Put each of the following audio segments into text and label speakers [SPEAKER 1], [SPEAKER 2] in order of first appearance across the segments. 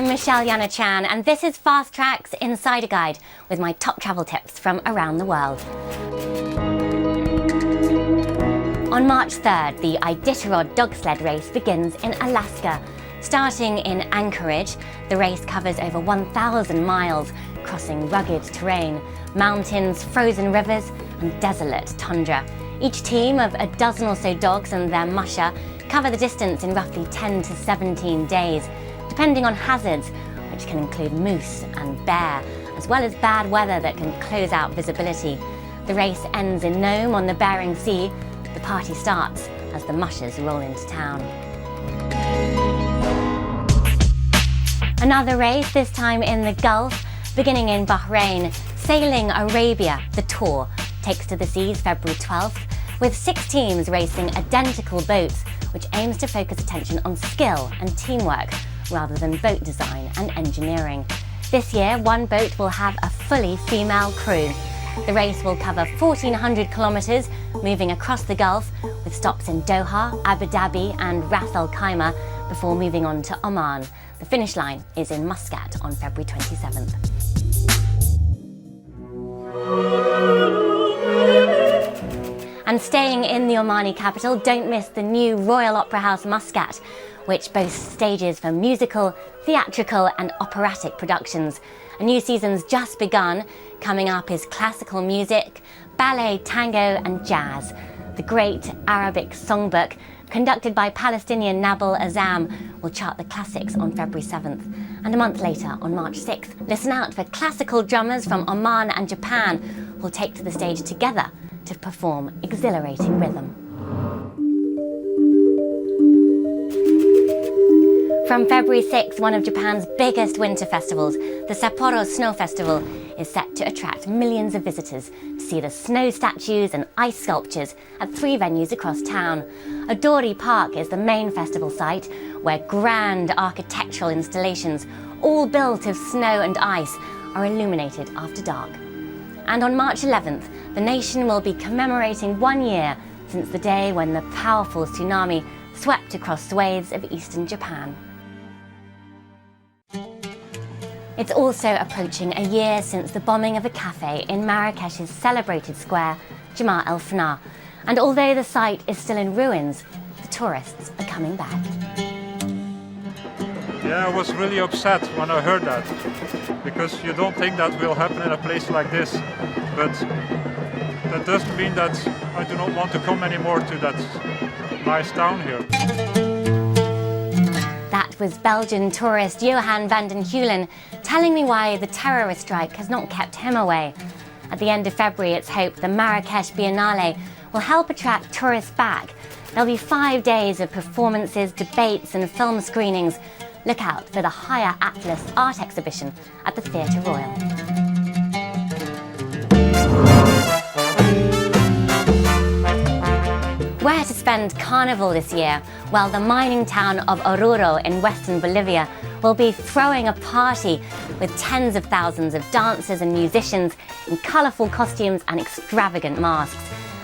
[SPEAKER 1] I'm Michelle Jana Chan, and this is Fast Track's Insider Guide with my top travel tips from around the world. On March 3rd, the Iditarod dog sled race begins in Alaska. Starting in Anchorage, the race covers over 1,000 miles, crossing rugged terrain, mountains, frozen rivers, and desolate tundra. Each team of a dozen or so dogs and their musher cover the distance in roughly 10 to 17 days, depending on hazards, which can include moose and bear, as well as bad weather that can close out visibility. The race ends in Nome on the Bering Sea. The party starts as the mushers roll into town. Another race, this time in the Gulf, beginning in Bahrain. Sailing Arabia, the Tour, takes to the seas February 12th, with 6 teams racing identical boats, which aims to focus attention on skill and teamwork, rather than boat design and engineering. This year, one boat will have a fully female crew. The race will cover 1,400 kilometres, moving across the Gulf, with stops in Doha, Abu Dhabi and Ras Al Khaimah, before moving on to Oman. The finish line is in Muscat on February 27th. And staying in the Omani capital, don't miss the new Royal Opera House Muscat, which boasts stages for musical, theatrical and operatic productions. A new season's just begun. Coming up is classical music, ballet, tango and jazz. The Great Arabic Songbook, conducted by Palestinian Nabil Azam, will chart the classics on February 7th. And a month later, on March 6th, listen out for classical drummers from Oman and Japan who will take to the stage together to perform exhilarating rhythm. From February 6th, one of Japan's biggest winter festivals, the Sapporo Snow Festival, is set to attract millions of visitors to see the snow statues and ice sculptures at 3 venues across town. Odori Park is the main festival site, where grand architectural installations, all built of snow and ice, are illuminated after dark. And on March 11th, the nation will be commemorating 1 year since the day when the powerful tsunami swept across swathes of eastern Japan. It's also approaching a year since the bombing of a cafe in Marrakesh's celebrated square, Jemaa El Fna. And although the site is still in ruins, the tourists are coming back.
[SPEAKER 2] Yeah, I was really upset when I heard that, because you don't think that will happen in a place like this. But that doesn't mean that I do not want to come anymore to that nice town here.
[SPEAKER 1] That was Belgian tourist Johan van den Heulen telling me why the terrorist strike has not kept him away. At the end of February, it's hoped the Marrakesh Biennale will help attract tourists back. There'll be 5 days of performances, debates and film screenings. Look out for the Higher Atlas art exhibition at the Theatre Royal. Where to spend Carnival this year? Well, the mining town of Oruro in western Bolivia will be throwing a party with tens of thousands of dancers and musicians in colourful costumes and extravagant masks,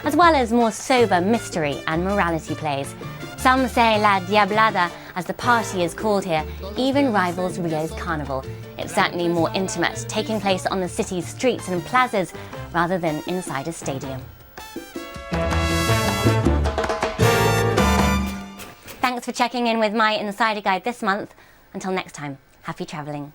[SPEAKER 1] as well as more sober mystery and morality plays. Some say La Diablada, as the party is called here, even rivals Rio's Carnival. It's certainly more intimate, taking place on the city's streets and plazas rather than inside a stadium. Thanks for checking in with my Insider Guide this month. Until next time, happy travelling.